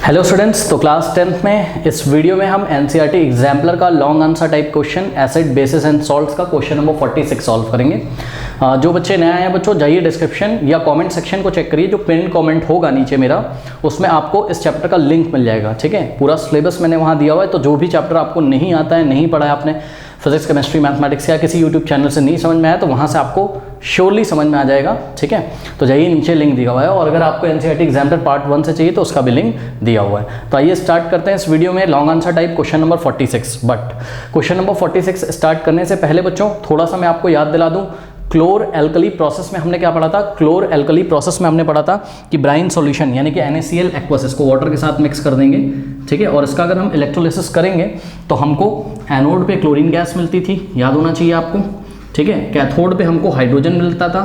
Hello students, तो class 10th में इस वीडियो में हम एनसीईआरटी एग्जाम्पलर का long answer type question acid basis and salts का क्वेश्चन नंबर 46 सॉल्व करेंगे। जो बच्चे नए आए हैं बच्चों, जाइए डिस्क्रिप्शन या कमेंट सेक्शन को चेक करिए। जो पिन कमेंट होगा नीचे मेरा, उसमें आपको इस चैप्टर का लिंक मिल जाएगा। ठीक है, पूरा सिलेबस मैंने वहाँ दिया हुआ है, तो जो भी चैप्टर आपको नहीं आता है, नहीं पढ़ा है आपने, फिजिक्स केमिस्ट्री मैथमेटिक्स या किसी यूट्यूब चैनल से नहीं समझ में आया, तो वहाँ से आपको श्योरली समझ में आ जाएगा। ठीक है, तो जाइए, नीचे लिंक दिया हुआ है। और अगर आपको एनसीईआरटी एग्जाम्पलर पार्ट 1 से चाहिए तो उसका भी लिंक दिया हुआ है। तो आइए स्टार्ट करते हैं इस वीडियो में long answer type question number 46। But question number 46 start करने से पहले बच्चों थोड़ा सा मैं आपको याद दिला दूँ। क्लोर एल्कली प्रोसेस में हमने क्या पढ़ा था? क्लोर एल्कली प्रोसेस में हमने पढ़ा था कि ब्राइन सॉल्यूशन यानी कि NaCl एक्वस, इसको वाटर के साथ मिक्स कर देंगे। ठीक है, और इसका अगर हम इलेक्ट्रोलिसिस करेंगे तो हमको एनोड पे क्लोरीन गैस मिलती थी, याद होना चाहिए आपको। ठीक है, कैथोड पे हमको हाइड्रोजन मिलता था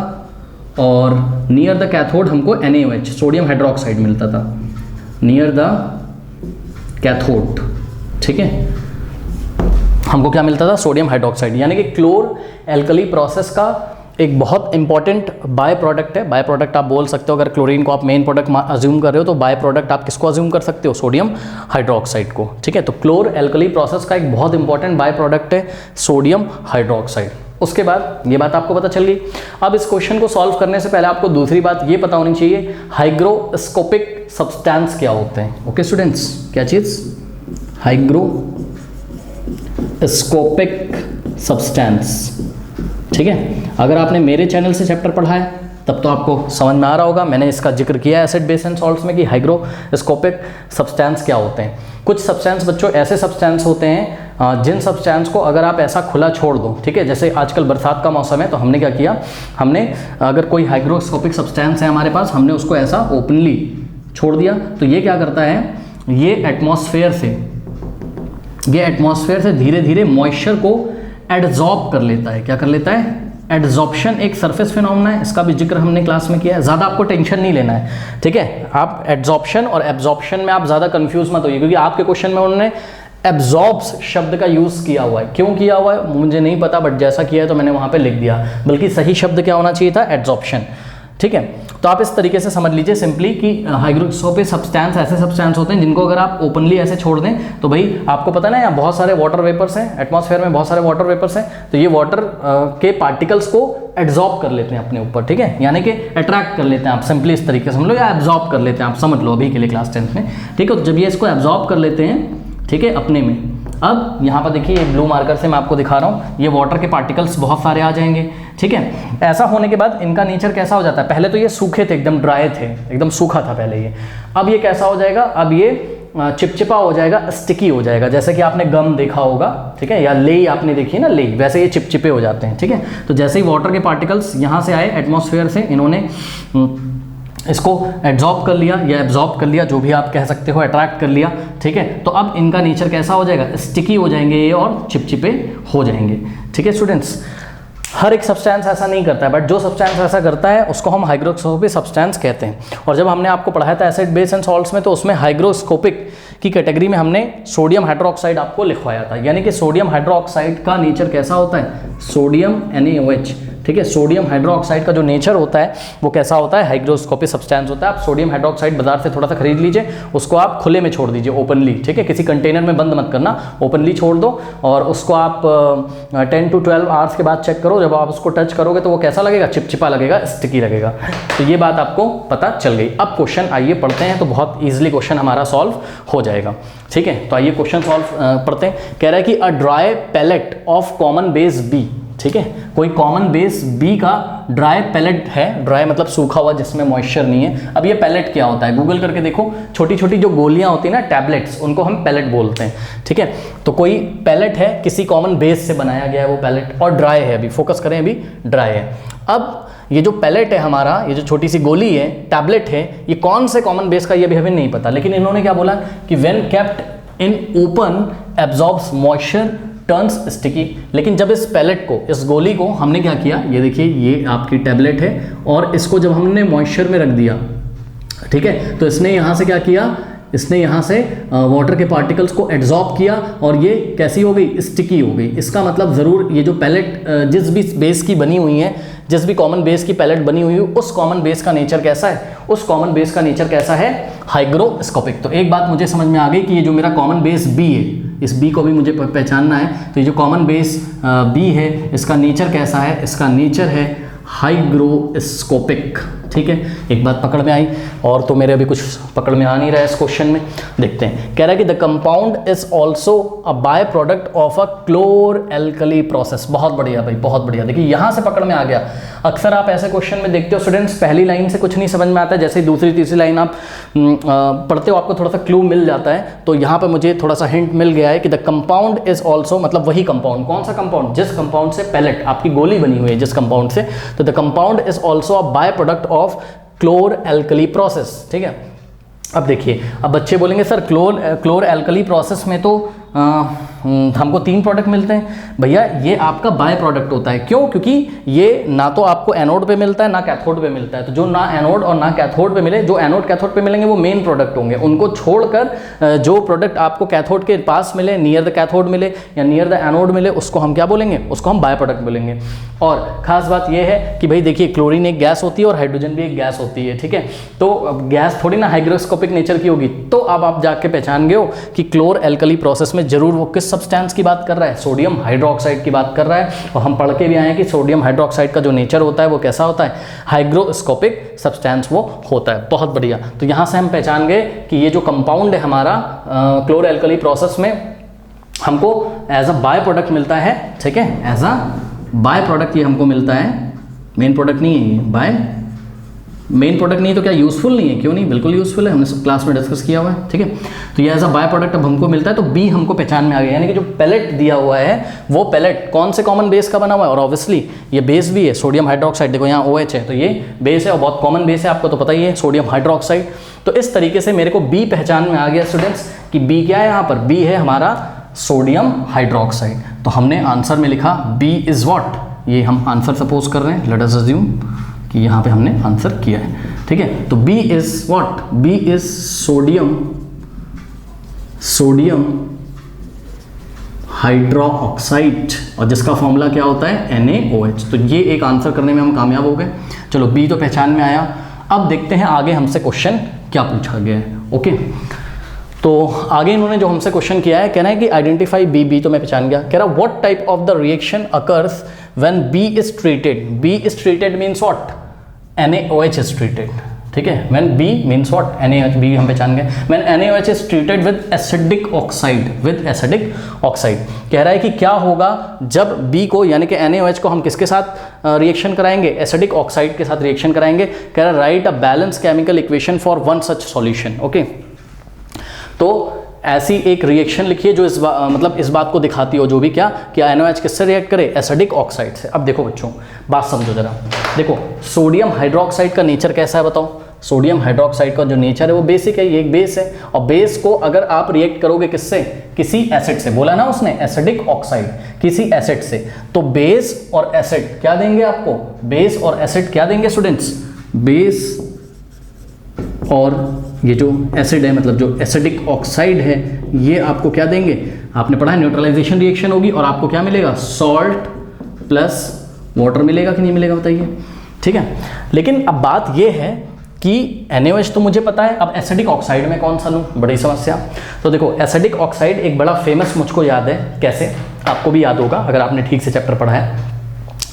और नियर द कैथोड हमको NaOH सोडियम हाइड्रोक्साइड मिलता था नियर द कैथोड। ठीक है, हमको क्या मिलता था? Sodium hydroxide. यानी कि क्लोर एल्कली प्रोसेस का एक बहुत इंपॉर्टेंट बाय प्रोडक्ट है। बाय प्रोडक्ट आप बोल सकते हो, अगर क्लोरीन को आप मेन प्रोडक्ट अज्यूम कर रहे हो तो बाय प्रोडक्ट आप किसको अज्यूम कर सकते हो? सोडियम हाइड्रोक्साइड को। ठीक है, तो क्लोर एल्कली प्रोसेस का एक बहुत इंपॉर्टेंट बाय प्रोडक्ट है सोडियम हाइड्रोक्साइड। उसके बाद ये बात आपको पता चल गई। अब इस क्वेश्चन को सॉल्व करने से पहले आपको दूसरी बात ये पता होनी चाहिए, हाइग्रोस्कोपिक सब्सटेंस क्या होते हैं। ओके स्टूडेंट्स, क्या चीज़? Hygroscopic substance. ठीक है, अगर आपने मेरे चैनल से चैप्टर पढ़ा है तब तो आपको समझ में आ रहा होगा। मैंने इसका जिक्र किया है एसिड बेस एंड सॉल्ट्स में कि हाइग्रोस्कोपिक सब्सटेंस क्या होते हैं। कुछ सब्सटेंस बच्चों ऐसे सब्सटेंस होते हैं जिन सब्सटेंस को अगर आप ऐसा खुला छोड़ दो, ठीक है, जैसे आजकल बरसात का मौसम है, तो हमने क्या किया, हमने अगर कोई हाइग्रोस्कोपिक सब्सटेंस है हमारे पास, हमने उसको ऐसा ओपनली छोड़ दिया, तो ये क्या करता है, ये एटमॉस्फेयर से धीरे धीरे मॉइस्चर को एडजॉर्ब कर लेता है। क्या कर लेता है? एडजॉर्प्शन एक सरफेस फिनोमेना है, इसका भी जिक्र हमने क्लास में किया है। ज़्यादा आपको टेंशन नहीं लेना है। ठीक है, आप एडजॉर्प्शन और एब्जॉर्प्शन में आप ज़्यादा कंफ्यूज मत होइए, क्योंकि आपके क्वेश्चन में उन्होंने एब्जॉर्ब्स शब्द का यूज़ किया हुआ है। क्यों किया हुआ है मुझे नहीं पता, बट जैसा किया है तो मैंने वहाँ पे लिख दिया, बल्कि सही शब्द क्या होना चाहिए था? एडजॉर्प्शन। ठीक है, तो आप इस तरीके से समझ लीजिए सिंपली कि हाइग्रोस्कोपिक सब्सटेंस ऐसे सब्सटेंस होते हैं जिनको अगर आप ओपनली ऐसे छोड़ दें तो भाई आपको पता ना, यहाँ बहुत सारे वाटर वेपर्स हैं, एटमॉस्फेयर में बहुत सारे वाटर वेपर्स हैं, तो ये वाटर के पार्टिकल्स को एब्जॉर्ब कर लेते हैं अपने ऊपर। ठीक है, यानी कि अट्रैक्ट कर लेते हैं, आप सिंपली इस तरीके से समझ लो, या एब्जॉर्ब कर लेते हैं, आप समझ लो अभी के लिए क्लास 10th में। ठीक है, तो जब ये इसको एब्जॉर्ब कर लेते हैं, ठीक है, अपने में, अब यहाँ पर देखिए, ये ब्लू मार्कर से मैं आपको दिखा रहा हूँ, ये वाटर के पार्टिकल्स बहुत सारे आ जाएंगे। ठीक है, ऐसा होने के बाद इनका नेचर कैसा हो जाता है? पहले तो ये सूखे थे, एकदम ड्राई थे, एकदम सूखा था पहले ये। अब ये कैसा हो जाएगा? अब ये चिपचिपा हो जाएगा, स्टिकी हो जाएगा, जैसे कि आपने गम देखा होगा। ठीक है, या लेई आपने देखी ना, लेई, वैसे ये चिपचिपे हो जाते हैं। ठीक है, तो जैसे ही वाटर के पार्टिकल्स यहाँ से आए एटमॉस्फेयर से, इन्होंने इसको एब्जॉर्ब कर लिया या एब्जॉर्ब कर लिया, जो भी आप कह सकते हो, अट्रैक्ट कर लिया। ठीक है, तो अब इनका नेचर कैसा हो जाएगा? स्टिकी हो जाएंगे ये और चिपचिपे हो जाएंगे। ठीक है स्टूडेंट्स, हर एक सब्सटेंस ऐसा नहीं करता है, बट जो सब्सटेंस ऐसा करता है उसको हम हाइग्रोस्कोपिक सब्सटेंस कहते हैं। और जब हमने आपको पढ़ाया था एसिड बेस एंड सॉल्ट्स में, तो उसमें हाइग्रोस्कोपिक की कैटेगरी में हमने सोडियम हाइड्रोक्साइड आपको लिखवाया था। यानी कि सोडियम हाइड्रोक्साइड का नेचर कैसा होता है? Sodium NaOH। ठीक है, सोडियम हाइड्रोक्साइड का जो नेचर होता है वो कैसा होता है? हाइग्रोस्कोपिक सब्सटेंस होता है। आप सोडियम हाइड्रोक्साइड बाजार से थोड़ा सा खरीद लीजिए, उसको आप खुले में छोड़ दीजिए, ओपनली। ठीक है, किसी कंटेनर में बंद मत करना, ओपनली छोड़ दो, और उसको आप 10 to 12 आवर्स के बाद चेक करो। जब आप उसको टच करोगे तो वो कैसा लगेगा? चिपचिपा लगेगा, स्टिकी लगेगा। तो ये बात आपको पता चल गई। अब क्वेश्चन आइए पढ़ते हैं, तो बहुत ईजिली क्वेश्चन हमारा सॉल्व हो जाएगा। ठीक है, तो आइए क्वेश्चन सॉल्व पढ़ते हैं। कह रहा है कि a dry pellet of common base B. ठीक है, कोई कॉमन बेस बी का ड्राई पैलेट है, ड्राई मतलब सूखा हुआ जिसमें मॉइस्चर नहीं है। अब ये पैलेट क्या होता है? गूगल करके देखो, छोटी छोटी जो गोलियां होती है ना, टैबलेट्स, उनको हम पैलेट बोलते हैं। ठीक है, तो कोई पैलेट है, किसी कॉमन बेस से बनाया गया है वो पैलेट, और ड्राई है, अभी फोकस करें, अभी ड्राई है। अब ये जो पैलेट है हमारा, ये जो छोटी सी गोली है, टैबलेट है, ये कौन से कॉमन बेस का, ये भी हमें नहीं पता, लेकिन इन्होंने क्या बोला कि when kept in open absorbs moisture turns sticky. लेकिन जब इस पैलेट को, इस गोली को हमने क्या किया, ये देखिए, ये आपकी टैबलेट है, और इसको जब हमने मॉइस्चर में रख दिया, ठीक है, तो इसने यहाँ से क्या किया, इसने यहाँ से वाटर के पार्टिकल्स को एड्जॉर्ब किया और ये कैसी हो गई, स्टिकी हो गई। इसका मतलब ज़रूर ये जो पैलेट जिस भी बेस की बनी हुई है, जिस भी कॉमन बेस की पैलेट बनी हुई है, उस कॉमन बेस का नेचर कैसा है, उस कॉमन बेस का नेचर कैसा है, हाइग्रोस्कोपिक। तो एक बात मुझे समझ में आ गई कि ये जो मेरा कॉमन बेस बी है, इस बी को भी मुझे पहचानना है। तो ये जो कॉमन बेस बी है, इसका नेचर कैसा है, इसका नेचर है हाइग्रोस्कोपिक। ठीक है, एक बात पकड़ में आई, और तो मेरे अभी कुछ पकड़ में आ नहीं रहा है इस क्वेश्चन में। देखते हैं, कह रहा है कि the compound is also a by product of a chlor alkali process. बहुत बढ़िया भाई, बहुत बढ़िया। देखिए यहाँ से पकड़ में आ गया। अक्सर आप ऐसे क्वेश्चन में देखते हो स्टूडेंट्स, पहली लाइन से कुछ नहीं समझ में आता है, जैसे ही दूसरी तीसरी लाइन आप पढ़ते हो आपको थोड़ा सा क्लू मिल जाता है। तो यहाँ पर मुझे थोड़ा सा हिंट मिल गया है कि द कंपाउंड इज ऑल्सो, मतलब वही कंपाउंड। कौन सा कंपाउंड? जिस कंपाउंड से पैलेट आपकी गोली बनी हुई है, जिस कंपाउंड से, तो the compound is also a by product of chlor alkali process. ठीक है, अब देखिए, अब बच्चे बोलेंगे सर क्लोर एल्कली प्रोसेस में तो हमको 3 प्रोडक्ट मिलते हैं। भैया ये आपका बाय प्रोडक्ट होता है। क्यों? क्योंकि ये ना तो आपको एनोड पे मिलता है ना कैथोड पे मिलता है। तो जो ना एनोड और ना कैथोड पे मिले, जो एनोड कैथोड पे मिलेंगे वो मेन प्रोडक्ट होंगे। उनको छोड़कर जो प्रोडक्ट आपको कैथोड के पास मिले, नियर द कैथोड मिले या नियर द एनोड मिले, उसको हम क्या बोलेंगे? उसको हम बाय प्रोडक्ट बोलेंगे। और खास बात यह है कि भाई देखिए, क्लोरीन एक गैस होती है और हाइड्रोजन भी एक गैस होती है। ठीक है, तो गैस थोड़ी ना हाइग्रोस्कोपिक नेचर की होगी। तो अब आप जाके पहचान गए हो कि क्लोर एल्कली प्रोसेस में जरूर वो किस सब्सटेंस की बात कर रहा है? सोडियम हाइड्रोक्साइड की बात कर रहा है। और हम पढ़ के भी आए हैं कि सोडियम हाइड्रोक्साइड का जो नेचर होता है वो कैसा होता है? हाइग्रोस्कोपिक सब्सटेंस वो होता है। बहुत बढ़िया। तो यहाँ से हम पहचान गए कि ये जो कंपाउंड है हमारा क्लोर एल्कली प्रोसेस में, हमको एज अ बाय प्रोडक्ट मिलता है। ठीक है, एज अ बाय प्रोडक्ट ये हमको मिलता है, मेन प्रोडक्ट नहीं है ये। बाय मेन प्रोडक्ट नहीं है तो क्या यूजफुल नहीं है? क्यों नहीं, बिल्कुल यूजफुल है, हमने सब क्लास में डिस्कस किया हुआ है। ठीक है, तो ये एज अ बाय प्रोडक्ट अब हमको मिलता है। तो बी हमको पहचान में आ गया, यानी कि जो पैलेट दिया हुआ है वो पैलेट कौन से कॉमन बेस का बना हुआ है? और ऑब्वियसली ये बेस भी है सोडियम हाइड्रोक्साइड। देखो यहाँ OH है, तो ये बेस है और बहुत कॉमन बेस है, आपको तो पता ही है, सोडियम हाइड्रोक्साइड। तो इस तरीके से मेरे को बी पहचान में आ गया स्टूडेंट्स कि बी क्या है यहाँ पर? बी है हमारा सोडियम हाइड्रोक्साइड। तो हमने आंसर में लिखा बी इज व्हाट, ये हम आंसर सपोज कर रहे हैं, लेट अस अज्यूम कि यहाँ पे हमने आंसर किया है। ठीक है, तो B is what? B is sodium hydroxide, और जिसका फॉर्मूला क्या होता है? NaOH। तो ये एक आंसर करने में हम कामयाब हो गए। चलो बी तो पहचान में आया। अब देखते हैं आगे हमसे क्वेश्चन क्या पूछा गया है। ओके, तो आगे इन्होंने जो हमसे क्वेश्चन किया है, कहना है कि आइडेंटिफाई बी तो मैं पहचान गया। कह रहा what type of the reaction occurs when B is treated. B is treated means what? NaOH is treated. ठीक है, when B means what? NaOH, B हम पहचान गए। When NaOH is treated with acidic oxide, with acidic oxide. कह रहा है कि क्या होगा जब बी को, यानी कि NaOH को हम किसके साथ रिएक्शन कराएंगे? एसिडिक ऑक्साइड के साथ रिएक्शन कराएंगे। कह रहा है right a balance chemical equation for one such solution. Okay, तो ऐसी एक रिएक्शन लिखिए जो मतलब इस बात को दिखाती हो, जो भी क्या कि NaOH किससे रिएक्ट करे? एसिडिक ऑक्साइड से। अब देखो बच्चों, बात समझो जरा। देखो सोडियम हाइड्रोक्साइड का नेचर कैसा है बताओ? सोडियम हाइड्रोक्साइड का जो नेचर है वो बेसिक है, ये एक बेस है। और बेस को अगर आप रिएक्ट करोगे किससे? किसी एसिड से। बोला ना उसने एसिडिक ऑक्साइड, किसी एसिड से। तो बेस और एसिड क्या देंगे आपको? बेस और एसिड क्या देंगे स्टूडेंट्स? बेस और ये जो एसिड है, मतलब जो एसिडिक ऑक्साइड है, ये आपको क्या देंगे? आपने पढ़ा है न्यूट्रलाइजेशन रिएक्शन होगी और आपको क्या मिलेगा? सॉल्ट प्लस वाटर मिलेगा कि नहीं मिलेगा बताइए। ठीक है, लेकिन अब बात ये है कि NaOH तो मुझे पता है, अब एसिडिक ऑक्साइड में कौन सा लूँ? बड़ी समस्या। तो देखो एसिडिक ऑक्साइड एक बड़ा फेमस, मुझको याद है, कैसे? आपको भी याद होगा अगर आपने ठीक से चैप्टर पढ़ा है।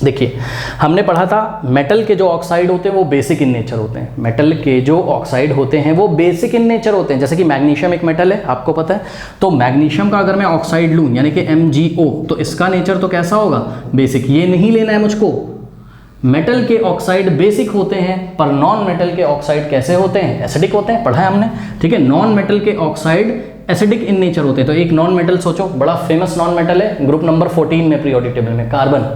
देखिए हमने पढ़ा था मेटल के जो ऑक्साइड होते हैं वो बेसिक इन नेचर होते हैं। मेटल के जो ऑक्साइड होते हैं वो बेसिक इन नेचर होते हैं। जैसे कि मैग्नीशियम एक मेटल है, आपको पता है। तो मैग्नीशियम का अगर मैं ऑक्साइड लूँ यानी कि MgO, तो इसका नेचर तो कैसा होगा? बेसिक। ये नहीं लेना है मुझको। मेटल के ऑक्साइड बेसिक होते हैं, पर नॉन मेटल के ऑक्साइड कैसे होते हैं? एसिडिक होते हैं, पढ़ा है हमने। ठीक है, नॉन मेटल के ऑक्साइड एसिडिक इन नेचर होते हैं। तो एक नॉन मेटल सोचो, बड़ा फेमस नॉन मेटल है, ग्रुप नंबर 14 में पीरियोडिक टेबल में, कार्बन।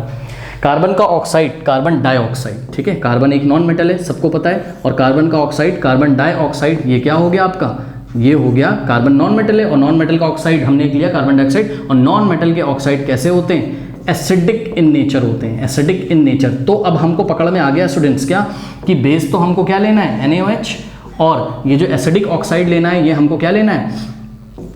कार्बन का ऑक्साइड कार्बन डाइऑक्साइड। ठीक है, कार्बन एक नॉन मेटल है, सबको पता है। और कार्बन का ऑक्साइड कार्बन डाइऑक्साइड, ये क्या हो गया आपका? ये हो गया कार्बन नॉन मेटल है। और नॉन मेटल का ऑक्साइड हमने लिया कार्बन डाइऑक्साइड। और नॉन मेटल के ऑक्साइड कैसे होते हैं? एसिडिक इन नेचर होते हैं, एसिडिक इन नेचर। तो अब हमको पकड़ में आ गया स्टूडेंट्स क्या कि बेस तो हमको क्या लेना है? NaOH, और ये जो एसिडिक ऑक्साइड लेना है ये हमको क्या लेना है,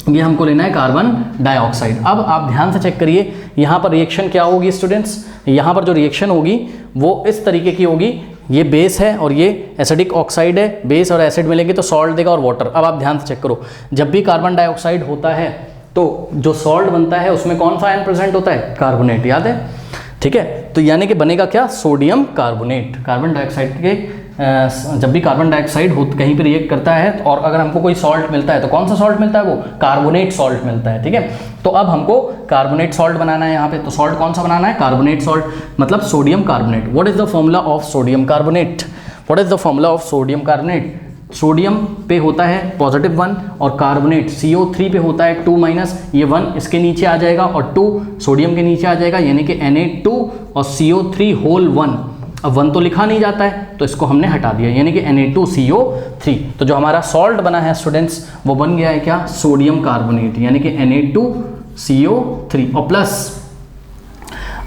ये हमको लेना है कार्बन डाइऑक्साइड। अब आप ध्यान से चेक करिए यहाँ पर रिएक्शन क्या होगी स्टूडेंट्स, यहाँ पर जो रिएक्शन होगी वो इस तरीके की होगी, ये बेस है और ये एसिडिक ऑक्साइड है, बेस और एसिड मिलेंगे तो सॉल्ट देगा और वाटर। अब आप ध्यान से चेक करो, जब भी कार्बन डाइऑक्साइड होता है तो जो सॉल्ट बनता है उसमें कौन सा आयन प्रेजेंट होता है, कार्बोनेट, याद है, ठीक है। तो यानी कि बनेगा क्या, सोडियम कार्बोनेट। कार्बन डाइऑक्साइड के जब भी कार्बन डाइऑक्साइड कहीं पर रिएक्ट करता है और अगर हमको कोई सॉल्ट मिलता है तो कौन सा सॉल्ट मिलता है, वो कार्बोनेट सॉल्ट मिलता है, ठीक है। तो अब हमको कार्बोनेट सॉल्ट बनाना है यहाँ पे, तो सॉल्ट कौन सा बनाना है, कार्बोनेट सॉल्ट, मतलब sodium carbonate. What is the formula of sodium carbonate, what is the formula of sodium carbonate, sodium पे होता है +1 और कार्बोनेट CO3 पे होता है 2-, ये 1 इसके नीचे आ जाएगा और 2 सोडियम के नीचे आ जाएगा, यानी कि Na2 और CO3 होल 1। अब 1 तो लिखा नहीं जाता है तो इसको हमने हटा दिया, यानी कि Na2CO3। तो जो हमारा सॉल्ट बना है स्टूडेंट्स वो बन गया है क्या, सोडियम कार्बोनेट, यानी कि Na2CO3 और प्लस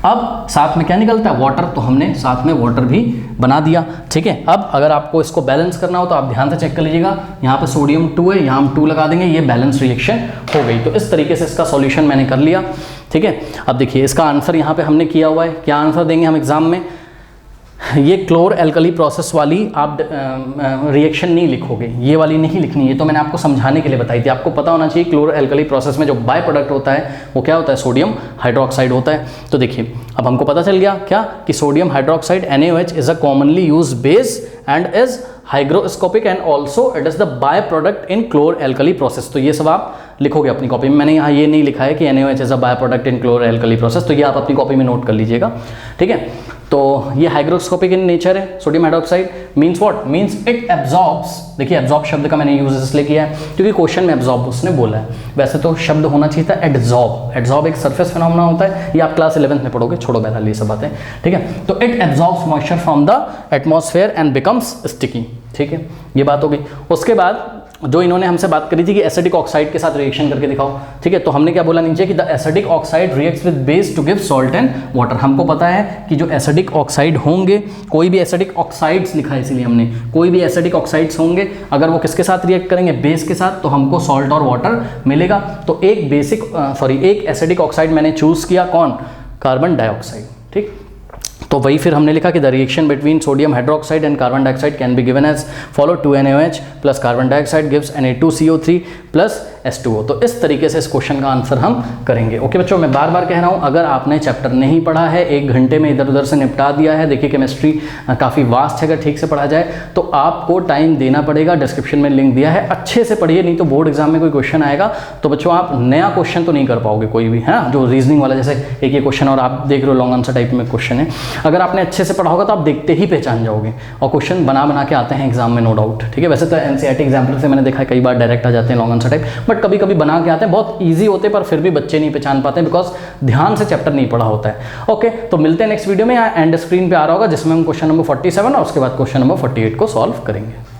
अब साथ में क्या निकलता है, वाटर, तो हमने साथ में वाटर भी बना दिया, ठीक है। अब अगर आपको इसको बैलेंस करना हो तो आप ध्यान से चेक कर लीजिएगा, यहाँ पे सोडियम 2 है, यहाँ हम 2 लगा देंगे, ये बैलेंस रिएक्शन हो गई। तो इस तरीके से इसका सॉल्यूशन मैंने कर लिया, ठीक है। अब देखिए इसका आंसर यहाँ पे हमने किया हुआ है, क्या आंसर देंगे हम एग्जाम में, ये क्लोर एल्कली प्रोसेस वाली आप रिएक्शन नहीं लिखोगे, ये वाली नहीं लिखनी है, तो मैंने आपको समझाने के लिए बताई थी। आपको पता होना चाहिए क्लोर एल्कली प्रोसेस में जो बाय प्रोडक्ट होता है वो क्या होता है, सोडियम हाइड्रोक्साइड होता है। तो देखिए अब हमको पता चल गया क्या कि sodium hydroxide NaOH is a commonly use base and is hygroscopic and also it is the by product in chlor alkali process. तो ये सब आप लिखोगे अपनी कॉपी में, मैंने यहाँ ये नहीं लिखा है कि NaOH is a by product in chlor alkali process, तो ये आप अपनी कॉपी में नोट कर लीजिएगा, ठीक है। तो ये हाइग्रोस्कोपिक इन नेचर है sodium hydroxide, means what, means it absorbs. देखिए एब्जॉर्ब शब्द का मैंने यूज इसलिए किया है क्योंकि क्वेश्चन में एब्जॉर्ब उसने बोला है, वैसे तो शब्द होना चाहिए था एडजॉर्ब। एडजॉर्ब एक सरफेस फिनोमेना होता है, ये आप क्लास 11th में पढ़ोगे, छोड़ो बहरहाल ये सब बातें, ठीक है। तो it absorbs moisture from the atmosphere and becomes sticky, ठीक है, ये बात हो गई। उसके बाद जो इन्होंने हमसे बात करी थी कि एसिडिक ऑक्साइड के साथ रिएक्शन करके दिखाओ, ठीक है। तो हमने क्या बोला नीचे कि the acidic oxide reacts with base to give salt and water. हमको पता है कि जो एसिडिक ऑक्साइड होंगे, कोई भी एसिडिक ऑक्साइड्स लिखा है इसीलिए हमने, कोई भी एसिडिक ऑक्साइड्स होंगे अगर वो किसके साथ रिएक्ट करेंगे, बेस के साथ, तो हमको सॉल्ट और वाटर मिलेगा। तो एक एक एसिडिक ऑक्साइड मैंने चूज किया, कौन, कार्बन डाइऑक्साइड, ठीक। तो वही फिर हमने लिखा कि the reaction between sodium hydroxide and carbon dioxide can be given as follow, 2NaOH plus carbon dioxide gives Na2CO3 plus H2O। तो इस तरीके से इस क्वेश्चन का आंसर हम करेंगे। ओके बच्चों, मैं बार बार कह रहा हूँ, अगर आपने चैप्टर नहीं पढ़ा है, 1 घंटे में इधर उधर से निपटा दिया है, देखिए केमिस्ट्री काफ़ी वास्ट है, अगर ठीक से पढ़ा जाए तो आपको टाइम देना पड़ेगा। डिस्क्रिप्शन में लिंक दिया है, अच्छे से पढ़िए, नहीं तो बोर्ड एग्जाम में कोई क्वेश्चन आएगा तो बच्चों आप नया क्वेश्चन तो नहीं कर पाओगे कोई भी, है जो रीजनिंग वाला, जैसे एक ये क्वेश्चन और आप देख रहे हो लॉन्ग आंसर टाइप में क्वेश्चन है, अगर आपने अच्छे से पढ़ा होगा तो आप देखते ही पहचान जाओगे, और क्वेश्चन बना के आते हैं एग्जाम में, नो डाउट, ठीक है। वैसे तो NCERT एग्जाम्पल से मैंने देखा है कई बार डायरेक्ट आ जाते हैं लॉन्ग आंसर टाइप, बट कभी कभी बना के आते हैं, बहुत ईजी होते हैं, पर फिर भी बच्चे नहीं पहचान पाते बिकॉज ध्यान से चैप्टर नहीं पढ़ा होता है। ओके, तो मिलते हैं नेक्स्ट वीडियो में, यहाँ एंड स्क्रीन पे आ रहा होगा जिसमें हम क्वेश्चन नंबर 47 और उसके बाद क्वेश्चन नंबर 48 को सॉल्व करेंगे।